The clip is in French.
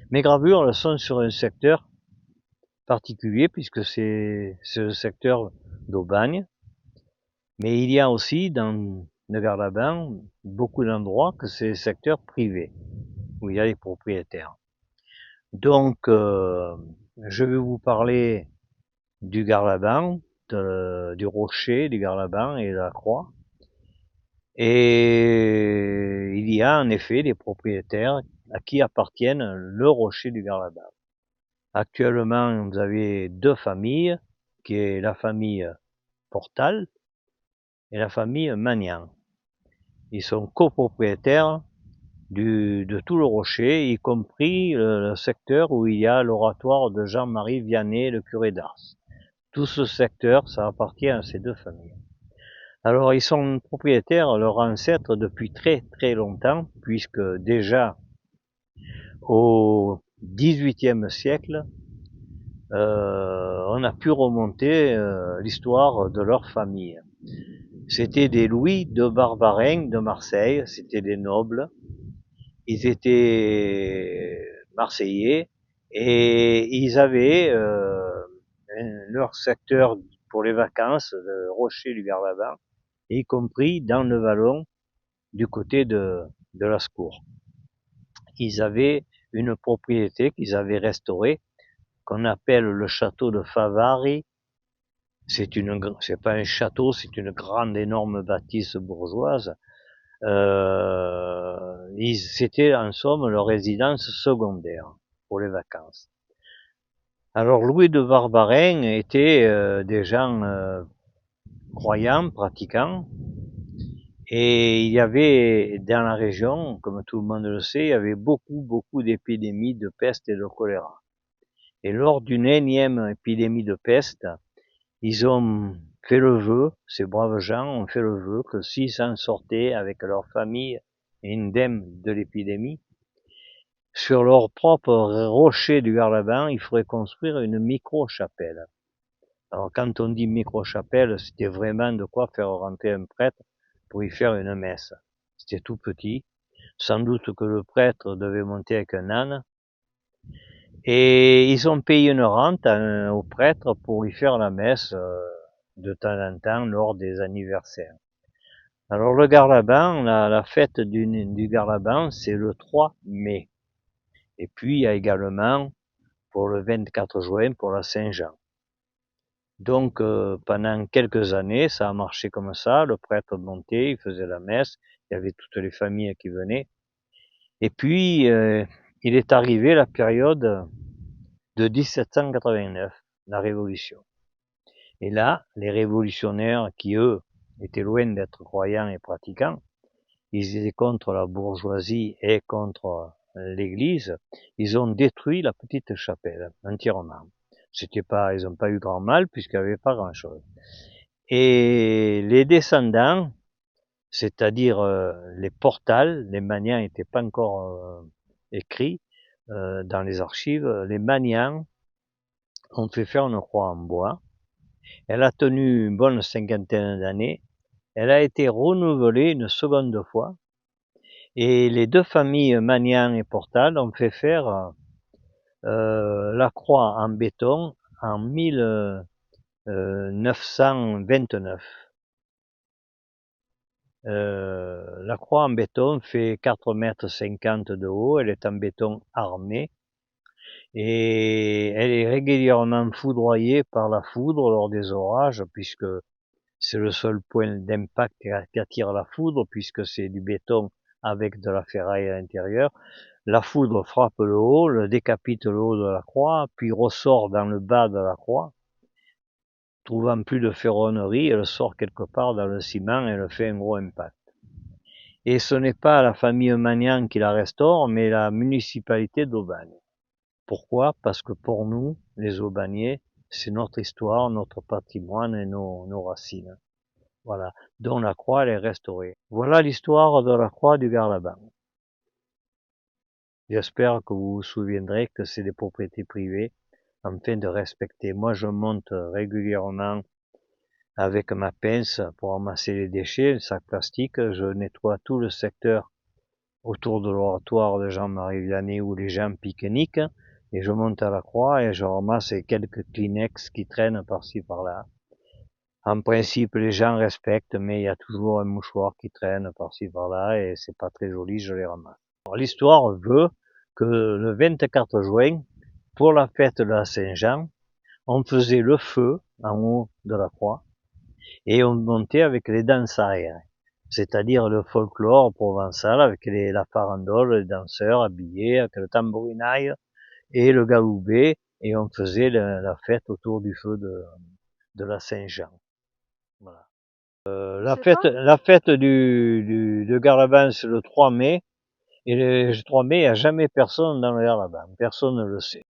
Mes gravures, elles sont sur un secteur particulier puisque c'est le secteur d'Aubagne. Mais il y a aussi dans le Garlaban beaucoup d'endroits que c'est secteur privé, où il y a les propriétaires. Donc, je vais vous parler du Garlaban, du rocher du Garlaban et de la croix. Et il y a en effet des propriétaires à qui appartiennent le rocher du Garlaban. Actuellement, vous avez deux familles, qui est la famille Portal et la famille Magnan. Ils sont copropriétaires de tout le rocher, y compris le secteur où il y a l'oratoire de Jean-Marie Vianney, le curé d'Ars. Tout ce secteur, ça appartient à ces deux familles. Alors, ils sont propriétaires, leurs ancêtres, depuis très très longtemps, puisque déjà au XVIIIe siècle, on a pu remonter l'histoire de leur famille. C'était des Louis de Barbarin de Marseille, c'était des nobles. Ils étaient marseillais et ils avaient leur secteur pour les vacances, le rocher du Garlaban, y compris dans le vallon du côté de Lascours. Ils avaient une propriété qu'ils avaient restaurée, qu'on appelle le château de Favari. C'est pas un château, c'est une grande, énorme bâtisse bourgeoise. C'était en somme leur résidence secondaire pour les vacances. Alors Louis de Barbarin était des gens croyants, pratiquants, et il y avait dans la région, comme tout le monde le sait, il y avait beaucoup d'épidémies de peste et de choléra. Et lors d'une énième épidémie de peste, ils ont fait le vœu, ces braves gens ont fait le vœu que s'ils s'en sortaient avec leur famille indemne de l'épidémie, sur leur propre rocher du Garlaban, il faudrait construire une micro-chapelle. Alors quand on dit micro-chapelle, c'était vraiment de quoi faire rentrer un prêtre pour y faire une messe. C'était tout petit. Sans doute que le prêtre devait monter avec un âne. Et ils ont payé une rente au prêtre pour y faire la messe de temps en temps lors des anniversaires. Alors le Garlaban, la fête du Garlaban, c'est le 3 mai. Et puis il y a également pour le 24 juin pour la Saint-Jean. Donc pendant quelques années, ça a marché comme ça, le prêtre montait, il faisait la messe, il y avait toutes les familles qui venaient. Et puis il est arrivé la période de 1789, la Révolution. Et là, les révolutionnaires qui, eux, étaient loin d'être croyants et pratiquants, ils étaient contre la bourgeoisie et contre l'église, ils ont détruit la petite chapelle entièrement. C'était pas, ils n'ont pas eu grand mal puisqu'il n'y avait pas grand chose. Et les descendants, c'est-à-dire les Portal, les Magnans n'étaient pas encore écrits dans les archives, les Magnans ont fait faire une croix en bois. Elle a tenu une bonne cinquantaine d'années. Elle a été renouvelée une seconde fois. Et les deux familles Magnan et Portal ont fait faire la croix en béton en 1929. La croix en béton fait 4,50 m de haut, elle est en béton armé et elle est régulièrement foudroyée par la foudre lors des orages puisque c'est le seul point d'impact qu'attire la foudre puisque c'est du béton avec de la ferraille à l'intérieur. La foudre frappe le haut, le décapite le haut de la croix, puis ressort dans le bas de la croix. Trouvant plus de ferronnerie, elle sort quelque part dans le ciment et elle fait un gros impact. Et ce n'est pas la famille Magnan qui la restaure, mais la municipalité d'Aubagne. Pourquoi? Parce que pour nous, les Aubagnais, c'est notre histoire, notre patrimoine et nos racines. Voilà, dont la croix elle est restaurée. Voilà l'histoire de la croix du Garlaban. J'espère que vous vous souviendrez que c'est des propriétés privées, afin de respecter. Moi, je monte régulièrement avec ma pince pour ramasser les déchets, le sac plastique. Je nettoie tout le secteur autour de l'oratoire de Jean-Marie Vianney où les gens pique-niquent, et je monte à la croix et je ramasse quelques Kleenex qui traînent par-ci par-là. En principe, les gens respectent, mais il y a toujours un mouchoir qui traîne par-ci par-là et c'est pas très joli, je les ramasse. L'histoire veut que le 24 juin, pour la fête de la Saint-Jean, on faisait le feu en haut de la croix et on montait avec les danses arrière, c'est-à-dire le folklore provençal avec la farandole, les danseurs habillés avec le tambourinaille et le galoubet, et on faisait la fête autour du feu de la Saint-Jean. Voilà. La fête de Garlaban, c'est le 3 mai, et le 3 mai, il n'y a jamais personne dans le Garlaban, personne ne le sait.